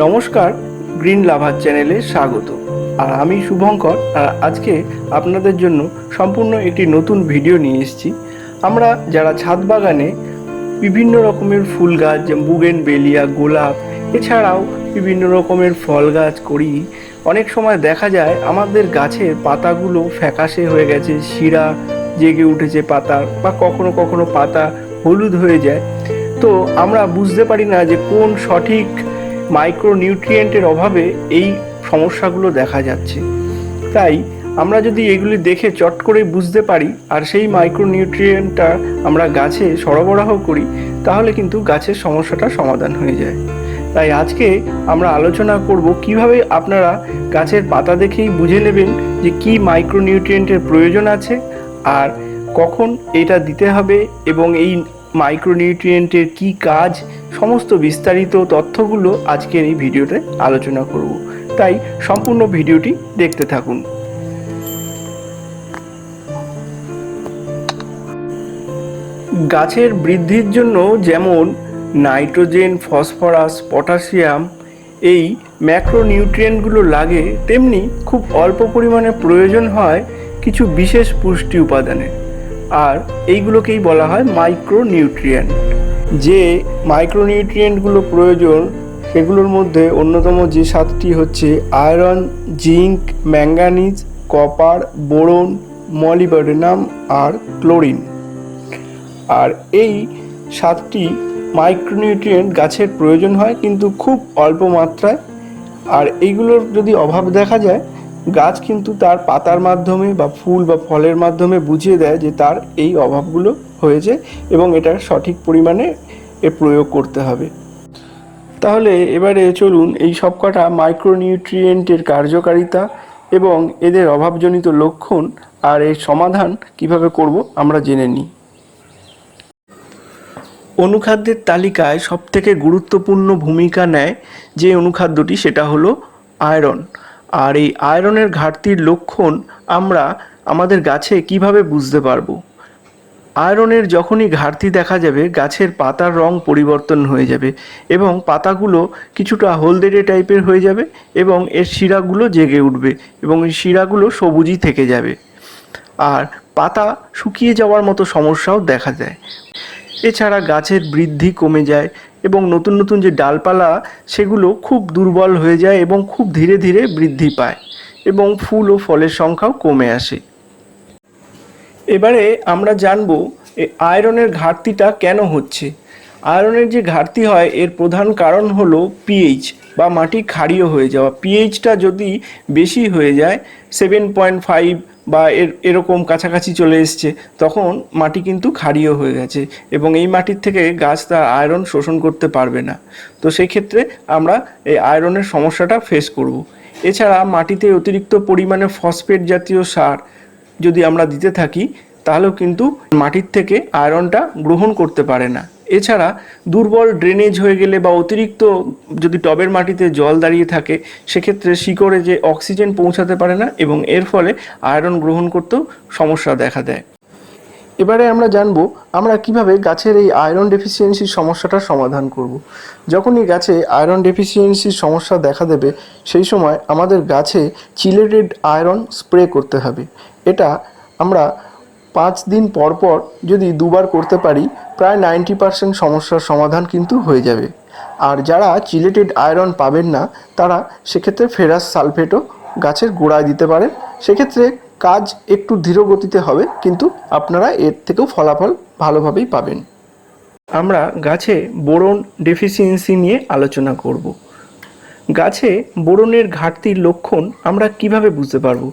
নমস্কার, গ্রিন লাভার চ্যানেলে স্বাগত। আর আমি শুভঙ্কর, আর আজকে আপনাদের জন্য সম্পূর্ণ একটি নতুন ভিডিও নিয়ে এসেছি। আমরা যারা ছাদ বাগানে বিভিন্ন রকমের ফুল গাছ যেমন বুগেনভেলিয়া, গোলাপ, এছাড়াও বিভিন্ন রকমের ফল গাছ করি, অনেক সময় দেখা যায় আমাদের গাছের পাতাগুলো ফ্যাকাশে হয়ে গেছে, শিরা জেগে উঠেছে পাতার, বা কখনো কখনো পাতা হলুদ হয়ে যায়। তো আমরা বুঝতে পারি না যে কোন সঠিক মাইক্রোনিউট্রিয়েন্টের অভাবে এই সমস্যাগুলো দেখা যাচ্ছে। তাই আমরা যদি এগুলি দেখে চট করে বুঝতে পারি আর সেই মাইক্রোনিউট্রিয়েন্টটা আমরা গাছে সরবরাহ করি, তাহলে কিন্তু গাছের সমস্যাটা সমাধান হয়ে যায়। তাই আজকে আমরা আলোচনা করব কিভাবে আপনারা গাছের পাতা দেখেই বুঝে নেবেন যে কি মাইক্রোনিউট্রিয়েন্টের প্রয়োজন আছে আর কখন এটা দিতে হবে, এবং এই মাইক্রোনিউট্রিয়েন্টের কি কাজ, সমস্ত বিস্তারিত তথ্যগুলো আজকের এই ভিডিওতে আলোচনা করব। তাই সম্পূর্ণ ভিডিওটি দেখতে থাকুন। গাছের বৃদ্ধির জন্য যেমন নাইট্রোজেন, ফসফরাস, পটাশিয়াম এই ম্যাক্রোনিউট্রিয়েন্টগুলো লাগে, তেমনি খুব অল্প পরিমাণে প্রয়োজন হয় কিছু বিশেষ পুষ্টি উপাদানের, আর এইগুলোকেই বলা হয় মাইক্রোনিউট্রিয়েন্ট। যে মাইক্রোনিউট্রিয়েন্টগুলো প্রয়োজন সেগুলোর মধ্যে অন্যতম যে সাতটি হচ্ছে iron, zinc, manganese, copper, boron, molybdenum আর ক্লোরিন। আর এই সাতটি মাইক্রোনিউট্রিয়েন্ট গাছের প্রয়োজন হয়, কিন্তু খুব অল্প মাত্রায়। আর এইগুলোর যদি অভাব দেখা যায়, গাছ কিন্তু তার পাতার মাধ্যমে বা ফুল বা ফলের মাধ্যমে বুঝিয়ে দেয় যে তার এই অভাবগুলো হয়েছে এবং এটার সঠিক পরিমাণে প্রয়োগ করতে হবে। তাহলে এবারে চলুন এই সবকটা মাইক্রোনিউট্রিয়েন্টের কার্যকারিতা এবং এদের অভাবজনিত লক্ষণ আর এর সমাধান কিভাবে করব আমরা জেনে নিই। অনুখাদ্যের তালিকায় সবথেকে গুরুত্বপূর্ণ ভূমিকা নেয় যে অনুখাদ্যটি, সেটা হলো আয়রন। আর এই আয়রনের ঘাটতির লক্ষণ আমরা আমাদের গাছে কিভাবে বুঝতে পারবো? আয়রনের যখনই ঘাটতি দেখা যাবে, গাছের পাতার রং পরিবর্তন হয়ে যাবে এবং পাতাগুলো কিছুটা হলদেটে টাইপের হয়ে যাবে এবং এর শিরাগুলো জেগে উঠবে এবং এই শিরাগুলো সবুজই থেকে যাবে। আর পাতা শুকিয়ে যাওয়ার মতো সমস্যাও দেখা যায়। এছাড়া গাছের বৃদ্ধি কমে যায় এবং নতুন নতুন যে ডালপালা সেগুলো খুব দুর্বল হয়ে যায় এবং খুব ধীরে ধীরে বৃদ্ধি পায় এবং ফুল ও ফলের সংখ্যাও কমে আসে। এবারে আমরা জানব এই আয়রনের ঘাটতিটা কেন হচ্ছে। আয়রনের যে ঘাটতি হয় এর প্রধান কারণ হলো পিএইচ বা মাটি ক্ষারীয় হয়ে যাওয়া। পিএইচটা যদি বেশি হয়ে যায়, 7.5 বা এরকম কাছাকাছি চলে এসছে, তখন মাটি কিন্তু ক্ষারীয় হয়ে গেছে এবং এই মাটির থেকে গাছ তার আয়রন শোষণ করতে পারবে না। তো সেই ক্ষেত্রে আমরা এই আয়রনের সমস্যাটা ফেস করব। এছাড়া মাটিতে অতিরিক্ত পরিমাণে ফসফেট জাতীয় সার যদি আমরা দিতে থাকি, তাহলেও কিন্তু মাটির থেকে আয়রনটা গ্রহণ করতে পারে না। এছাড়া দুর্বল ড্রেনেজ হয়ে গেলে বা অতিরিক্ত যদি টবের মাটিতে জল দাঁড়িয়ে থাকে, সেক্ষেত্রে শিকড়ে যে অক্সিজেন পৌঁছাতে পারে না এবং এর ফলে আয়রন গ্রহণ করতেও সমস্যা দেখা দেয়। এবারে আমরা জানবো আমরা কিভাবে গাছের এই আয়রন ডেফিসিয়েন্সির সমস্যাটার সমাধান করব। যখনই গাছে আয়রন ডেফিসিয়েন্সির সমস্যা দেখা দেবে, সেই সময় আমাদের গাছে চিলেটেড আয়রন স্প্রে করতে হবে। এটা আমরা 5 দিন পর পর যদি দুবার করতে পারি, প্রায় 90% সমস্যার সমাধান কিন্তু হয়ে যাবে। আর যারা চিলেটেড আয়রন পাবেন না, তারা সেক্ষেত্রে ফেরাস সালফেটও গাছের গোড়ায় দিতে পারেন। সেক্ষেত্রে কাজ একটু ধীর গতিতে হবে, কিন্তু আপনারা এর থেকেও ফলাফল ভালোভাবেই পাবেন। আমরা গাছে বোরন ডেফিসিয়েন্সি নিয়ে আলোচনা করব। গাছে বোরনের ঘাটতির লক্ষণ আমরা কিভাবে বুঝতে পারবো?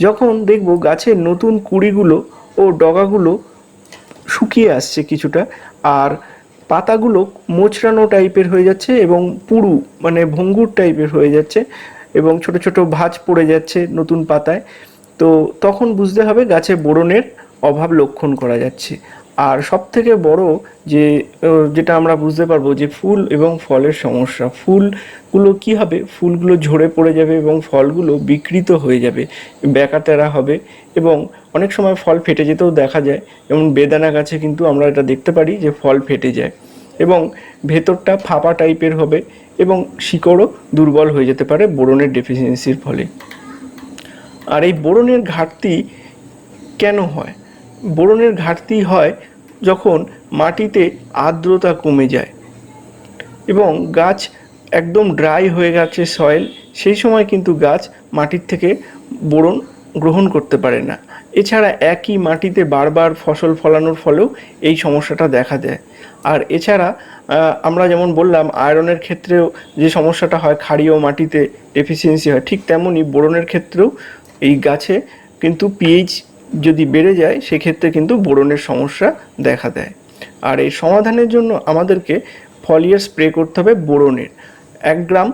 যখন দেখব গাছের নতুন কুঁড়িগুলো ও ডগাগুলো শুকিয়ে আসছে কিছুটা, আর পাতাগুলো মোচড়ানো টাইপের হয়ে যাচ্ছে এবং পুরু মানে ভঙ্গুর টাইপের হয়ে যাচ্ছে এবং ছোট ছোট ভাঁজ পড়ে যাচ্ছে নতুন পাতায়, তো তখন বুঝতে হবে গাছে বোরনের অভাব লক্ষণ করা যাচ্ছে। আর সবথেকে বড় যেটা আমরা বুঝতে পারবো যে ফুল এবং ফলের সমস্যা। ফুলগুলো কি হবে, ফুলগুলো ঝরে পড়ে যাবে এবং ফলগুলো বিকৃত হয়ে যাবে, ব্যাকাতেরা হবে এবং অনেক সময় ফল ফেটে যেতেও দেখা যায়। যেমন বেদানা গাছে কিন্তু আমরা এটা দেখতে পারি যে ফল ফেটে যায়। এবং ভেতরটা ফাঁপা টাইপের হবে এবং শিকড়ও দুর্বল হয়ে যেতে পারে বোরনের ডেফিসিয়েন্সির ফলে। আর এই বোরনের ঘাটতি কেন হয়? বোরনের ঘাটতি হয় যখন মাটিতে আর্দ্রতা কমে যায় এবং গাছ একদম ড্রাই হয়ে গেছে সয়েল, সেই সময় কিন্তু গাছ মাটির থেকে বোরন গ্রহণ করতে পারে না। এছাড়া একই মাটিতে বারবার ফসল ফলানোর ফলেও এই সমস্যাটা দেখা দেয়। আর এছাড়া আমরা যেমন বললাম আয়রনের ক্ষেত্রেও যে সমস্যাটা হয়, ক্ষারীয় মাটিতে ডেফিসিয়েন্সি হয়, ঠিক তেমনই বোরনের ক্ষেত্রেও এই গাছে কিন্তু পিএইচ যদি বেড়ে যায় সেক্ষেত্রে কিন্তু বোরনের সমস্যা দেখা দেয়। আর এই সমাধানের জন্য আমাদেরকে ফলিয়ার স্প্রে করতে হবে বোরনের। 1 গ্রাম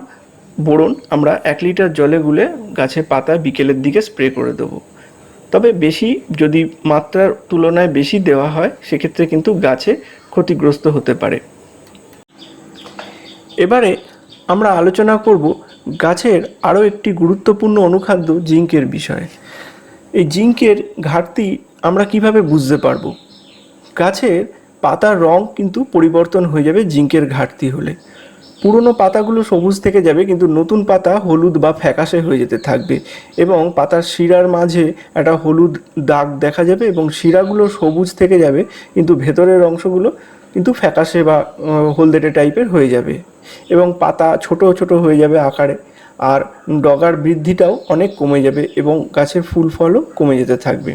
বোরন আমরা 1 লিটার জলে গুলে গাছের পাতায় বিকেলের দিকে স্প্রে করে দেবো। তবে বেশি যদি মাত্রার তুলনায় বেশি দেওয়া হয় সেক্ষেত্রে কিন্তু গাছে ক্ষতিগ্রস্ত হতে পারে। এবারে আমরা আলোচনা করব গাছের আরও একটি গুরুত্বপূর্ণ অনুখাদ্য জিঙ্কের বিষয়ে। এই জিঙ্কের ঘাটতি আমরা কিভাবে বুঝতে পারবো? গাছের পাতার রং কিন্তু পরিবর্তন হয়ে যাবে জিঙ্কের ঘাটতি হলে। পুরনো পাতাগুলো সবুজ থেকে যাবে কিন্তু নতুন পাতা হলুদ বা ফ্যাকাশে হয়ে যেতে থাকবে এবং পাতার শিরার মাঝে একটা হলুদ দাগ দেখা যাবে এবং শিরাগুলো সবুজ থেকে যাবে কিন্তু ভেতরের অংশগুলো কিন্তু ফ্যাকাশে বা হলদেটে টাইপের হয়ে যাবে এবং পাতা ছোট ছোট হয়ে যাবে আকারে। আর ডগার বৃদ্ধিটাও অনেক কমে যাবে এবং গাছের ফুল ফলও কমে যেতে থাকবে।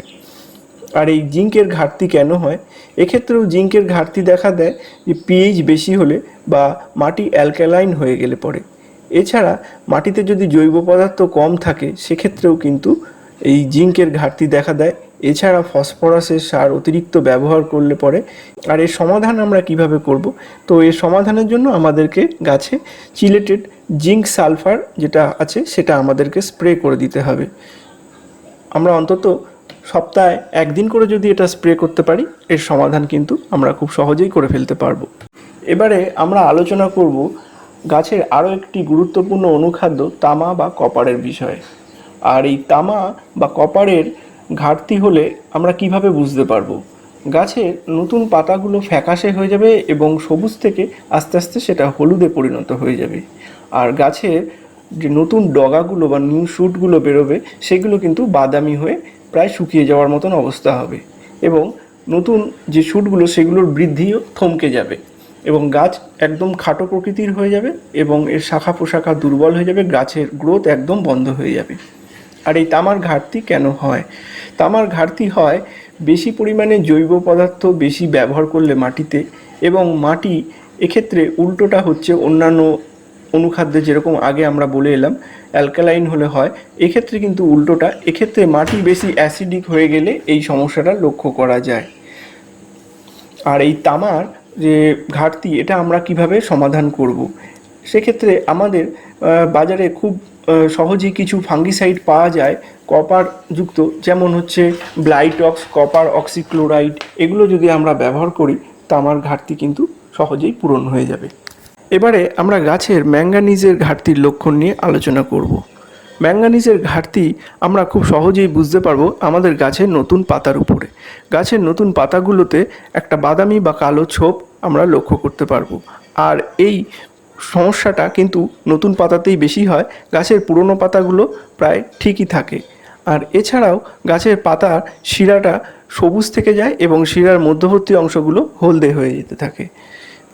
আর এই জিঙ্কের ঘাটতি কেন হয়? এক্ষেত্রেও জিঙ্কের ঘাটতি দেখা দেয় যে পিএইচ বেশি হলে বা মাটি অ্যালকালাইন হয়ে গেলে পরে। এছাড়া মাটিতে যদি জৈব পদার্থ কম থাকে সেক্ষেত্রেও কিন্তু এই জিঙ্কের ঘাটতি দেখা দেয়। এছাড়া ফসফরাসের সার অতিরিক্ত ব্যবহার করলে পরে। আর এর সমাধান আমরা কিভাবে করব? তো এর সমাধানের জন্য আমাদেরকে গাছে চিলেটেড জিঙ্ক সালফার যেটা আছে সেটা আমাদেরকে স্প্রে করে দিতে হবে। আমরা অন্তত সপ্তাহে 1 দিন করে যদি এটা স্প্রে করতে পারি এর সমাধান কিন্তু আমরা খুব সহজেই করে ফেলতে পারবো। এবারে আমরা আলোচনা করব গাছের আরও একটি গুরুত্বপূর্ণ অনুখাদ্য তামা বা কপারের বিষয়ে। আর এই তামা বা কপারের ঘাটতি হলে আমরা কিভাবে বুঝতে পারবো? গাছের নতুন পাতাগুলো ফ্যাকাশে হয়ে যাবে এবং সবুজ থেকে আস্তে আস্তে সেটা হলুদে পরিণত হয়ে যাবে। আর গাছের যে নতুন ডগাগুলো বা নিউ শুটগুলো বেরোবে সেগুলো কিন্তু বাদামি হয়ে প্রায় শুকিয়ে যাওয়ার মতন অবস্থা হবে এবং নতুন যে শুটগুলো সেগুলোর বৃদ্ধিও থমকে যাবে এবং গাছ একদম খাটো প্রকৃতির হয়ে যাবে এবং এর শাখা প্রশাখা দুর্বল হয়ে যাবে, গাছের গ্রোথ একদম বন্ধ হয়ে যাবে। আর এই তামার ঘাটতি কেন হয়? তামার ঘাটতি হয় বেশি পরিমাণে জৈব পদার্থ বেশি ব্যবহার করলে মাটিতে, এবং মাটি এক্ষেত্রে উল্টোটা হচ্ছে অন্যান্য অনুখাদ্যে যেরকম আগে আমরা বলে এলাম অ্যালকালাইন হলে হয়, এক্ষেত্রে কিন্তু উল্টোটা। এক্ষেত্রে মাটি বেশি অ্যাসিডিক হয়ে গেলে এই সমস্যাটা লক্ষ্য করা যায়। আর এই তামার যে ঘাটতি এটা আমরা কিভাবে সমাধান করব? সেক্ষেত্রে আমাদের বাজারে খুব সহজেই কিছু ফাঙ্গিসাইড পাওয়া যায় কপার যুক্ত, যেমন হচ্ছে ব্লাইটক্স, কপার অক্সিক্লোরাইড। এগুলো যদি আমরা ব্যবহার করি তামার ঘাটতি কিন্তু সহজেই পূরণ হয়ে যাবে। এবারে আমরা গাছের ম্যাঙ্গানিজের ঘাটতির লক্ষণ নিয়ে আলোচনা করব। ম্যাঙ্গানিজের ঘাটতি আমরা খুব সহজেই বুঝতে পারবো আমাদের গাছের নতুন পাতার উপরে। গাছের নতুন পাতাগুলোতে একটা বাদামি বা কালো ছোপ আমরা লক্ষ্য করতে পারবো। আর এই সমস্যাটা কিন্তু নতুন পাতাতেই বেশি হয়, গাছের পুরনো পাতাগুলো প্রায় ঠিকই থাকে। আর এছাড়াও গাছের পাতার শিরাটা সবুজ থেকে যায় এবং শিরার মধ্যবর্তী অংশগুলো হলদে হয়ে যেতে থাকে।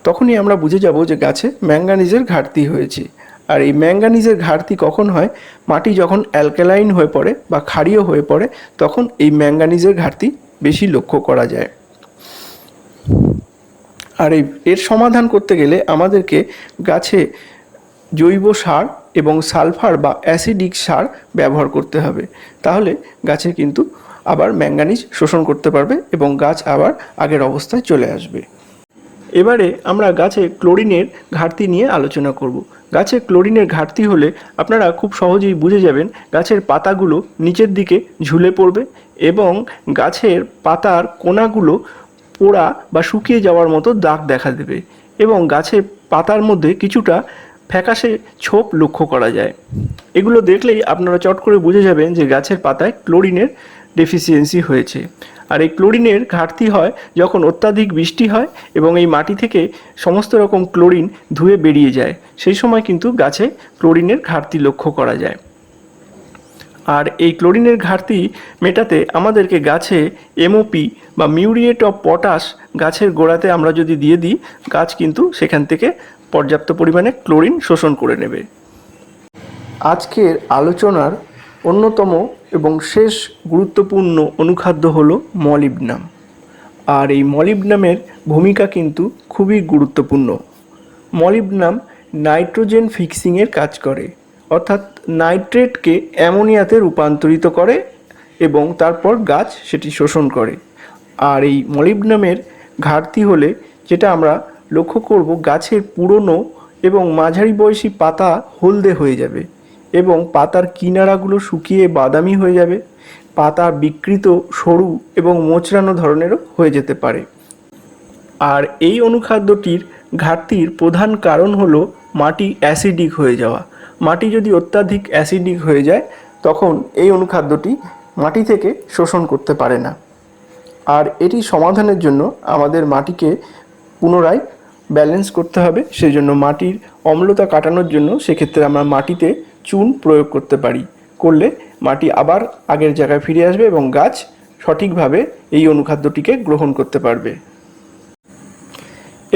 তখনই আমরা বুঝে যাব যে গাছে ম্যাঙ্গানিজের ঘাটতি হয়েছে। আর এই ম্যাঙ্গানিজের ঘাটতি কখন হয়? মাটি যখন অ্যালকালাইন হয়ে পড়ে বা ক্ষারীয় হয়ে পড়ে তখন এই ম্যাঙ্গানিজের ঘাটতি বেশি লক্ষ্য করা যায়। আর এর সমাধান করতে গেলে আমাদেরকে গাছে জৈব সার এবং সালফার বা অ্যাসিডিক সার ব্যবহার করতে হবে, তাহলে গাছে কিন্তু আবার ম্যাঙ্গানিজ শোষণ করতে পারবে এবং গাছ আবার আগের অবস্থায় চলে আসবে। এবারে আমরা গাছে ক্লোরিনের ঘাটতি নিয়ে আলোচনা করব। গাছে ক্লোরিনের ঘাটতি হলে আপনারা খুব সহজেই বুঝে যাবেন গাছের পাতাগুলো নিচের দিকে ঝুলে পড়বে এবং গাছের পাতার কোনাগুলো পোড়া বা শুকিয়ে যাওয়ার মতো দাগ দেখা দেবে এবং গাছের পাতার মধ্যে কিছুটা ফ্যাকাশে ছোপ লক্ষ্য করা যায়। এগুলো দেখলেই আপনারা চট করে বুঝে যাবেন যে গাছের পাতায় ক্লোরিনের ডেফিসিয়েন্সি হয়েছে। আর এই ক্লোরিনের ঘাটতি হয় যখন অত্যাধিক বৃষ্টি হয় এবং এই মাটি থেকে সমস্ত রকম ক্লোরিন ধুয়ে বেরিয়ে যায়, সেই সময় কিন্তু গাছে ক্লোরিনের ঘাটতি লক্ষ্য করা যায়। আর এই ক্লোরিনের ঘাটতি মেটাতে আমাদেরকে গাছে এমওপি বা মিউরিয়েট অফ পটাশ গাছের গোড়াতে আমরা যদি দিয়ে দিই, গাছ কিন্তু সেখান থেকে পর্যাপ্ত পরিমাণে ক্লোরিন শোষণ করে নেবে। আজকের আলোচনার অন্যতম এবং শেষ গুরুত্বপূর্ণ অনুখাদ্য হলো মলিবডেনাম। আর এই মলিবডেনামের ভূমিকা কিন্তু খুবই গুরুত্বপূর্ণ। মলিবডেনাম নাইট্রোজেন ফিক্সিংয়ের কাজ করে, অর্থাৎ নাইট্রেটকে অ্যামোনিয়াতে রূপান্তরিত করে এবং তারপর গাছ সেটি শোষণ করে। আর এই মলিবডেনামের ঘাটতি হলে যেটা আমরা লক্ষ্য করব, গাছের পুরনো এবং মাঝারি বয়সী পাতা হলদে হয়ে যাবে এবং পাতার কিনারাগুলো শুকিয়ে বাদামি হয়ে যাবে, পাতা বিকৃত, সরু এবং মোচড়ানো ধরনেরও হয়ে যেতে পারে। আর এই অনুখাদ্যটির ঘাটতির প্রধান কারণ হলো মাটি অ্যাসিডিক হয়ে যাওয়া। মাটি যদি অত্যাধিক অ্যাসিডিক হয়ে যায় তখন এই অনুখাদ্যটি মাটি থেকে শোষণ করতে পারে না। আর এটি সমাধানের জন্য আমাদের মাটিকে পুনরায় ব্যালেন্স করতে হবে। সেই জন্য মাটির অম্লতা কাটানোর জন্য সেক্ষেত্রে আমরা মাটিতে চুন প্রয়োগ করতে পারি। করলে মাটি আবার আগের জায়গায় ফিরে আসবে এবং গাছ সঠিকভাবে এই অনুখাদ্যটিকে গ্রহণ করতে পারবে।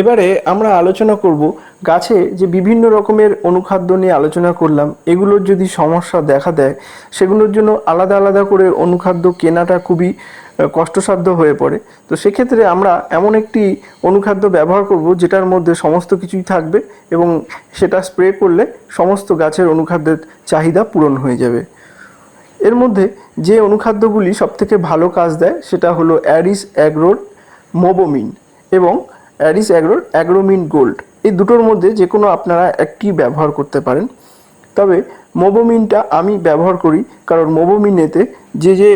এবারে আমরা আলোচনা করব গাছে যে বিভিন্ন রকমের অনুখাদ্য নিয়ে আলোচনা করলাম, এগুলোর যদি সমস্যা দেখা দেয় সেগুলোর জন্য আলাদা আলাদা করে অনুখাদ্য কেনাটা খুবই কষ্টসাধ্য হয়ে পড়ে। তো সেক্ষেত্রে আমরা এমন একটি অনুখাদ্য ব্যবহার করব যেটার মধ্যে সমস্ত কিছুই থাকবে এবং সেটা স্প্রে করলে সমস্ত গাছের অনুখাদ্যের চাহিদা পূরণ হয়ে যাবে। এর মধ্যে যে অনুখাদ্যগুলি সবথেকে ভালো কাজ দেয় সেটা হলো অ্যারিস অ্যাগ্রোর মোবোমিন এবং অ্যারিস অ্যাগ্রোর অ্যাগ্রোমিন গোল্ড। এই দুটোর মধ্যে যে কোনো আপনারা একটি ব্যবহার করতে পারেন। তবে মোবোমিনটা আমি ব্যবহার করি কারণ মোবোমিনেতে যে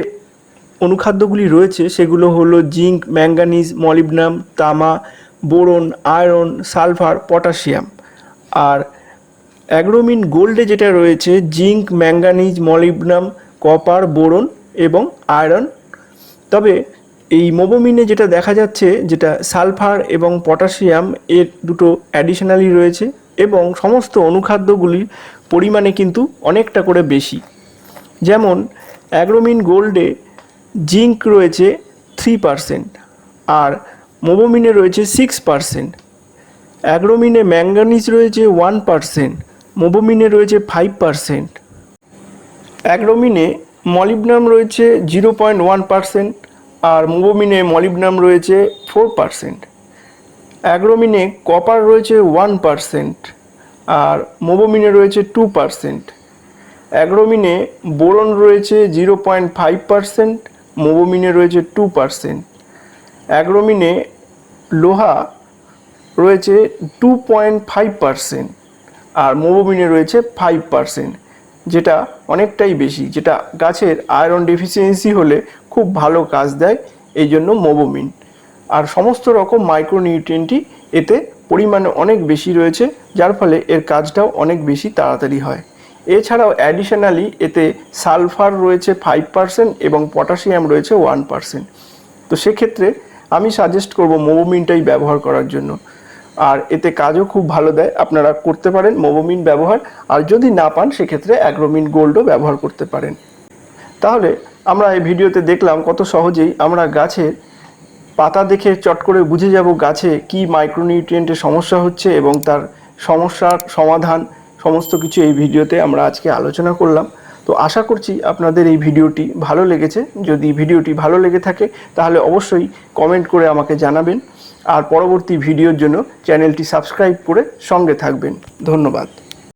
অনুখাদ্যগুলি রয়েছে সেগুলো হলো জিঙ্ক, ম্যাঙ্গানিজ, মলিবডেনাম, তামা, বোরন, আয়রন, সালফার, পটাশিয়াম। আর অ্যাগ্রোমিন গোল্ডে যেটা রয়েছে zinc, manganese, molybdenum, copper, boron এবং আয়রন। তবে এই মোবোমিনে যেটা দেখা যাচ্ছে, যেটা সালফার এবং পটাশিয়াম এর দুটো অ্যাডিশনালি রয়েছে এবং সমস্ত অনুখাদ্যগুলির পরিমাণে কিন্তু অনেকটা করে বেশি। যেমন অ্যাগ্রোমিন গোল্ডে জিঙ্ক রয়েছে 3% আর মোবোমিনে রয়েছে 6%। অ্যাগ্রোমিনে ম্যাঙ্গানিজ রয়েছে 1%, মোবোমিনে রয়েছে 5%। অ্যাগ্রোমিনে মলিবডেনাম রয়েছে 0.1% আর মোবোমিনে মলিবডেনাম রয়েছে 4%। অ্যাগ্রোমিনে কপার রয়েছে 1% আর মোবোমিনে রয়েছে 2%। অ্যাগ্রোমিনে বোরন রয়েছে 0.5%, মোবোমিনে রয়েছে 2%। অ্যাগ্রোমিনে লোহা রয়েছে 2.5% আর মোবোমিনে রয়েছে 5%, যেটা অনেকটাই বেশি, যেটা গাছের আয়রন ডেফিসিয়েন্সি হলে খুব ভালো কাজ দেয়, এই জন্য মোবোমিন। আর সমস্ত রকম মাইক্রোনিউট্রিয়েন্টই এতে পরিমাণে অনেক বেশি রয়েছে, যার ফলে এর কাজটাও অনেক বেশি তাড়াতাড়ি হয়। এছাড়াও অ্যাডিশনালি এতে সালফার রয়েছে 5% এবং পটাশিয়াম রয়েছে 1%। তো সেক্ষেত্রে আমি সাজেস্ট করব মোবোমিনটাই ব্যবহার করার জন্য। আর এতে কাজও খুব ভালো দেয়, আপনারা করতে পারেন মোবোমিন ব্যবহার। আর যদি না পান সেক্ষেত্রে অ্যাগ্রোমিন গোল্ডও ব্যবহার করতে পারেন। তাহলে আমরা এই ভিডিওতে দেখলাম কত সহজেই আমরা গাছের পাতা দেখে চট করে বুঝে যাব গাছে কি মাইক্রোনিউট্রিয়েন্টের সমস্যা হচ্ছে এবং তার সমস্যার সমাধান সমস্ত কিছু এই ভিডিওতে আমরা আজকে আলোচনা করলাম। তো আশা করছি আপনাদের এই ভিডিওটি ভালো লেগেছে। যদি ভিডিওটি ভালো লেগে থাকে তাহলে অবশ্যই কমেন্ট করে আমাকে জানাবেন আর পরবর্তী ভিডিওর জন্য চ্যানেলটি সাবস্ক্রাইব করে সঙ্গে থাকবেন। ধন্যবাদ।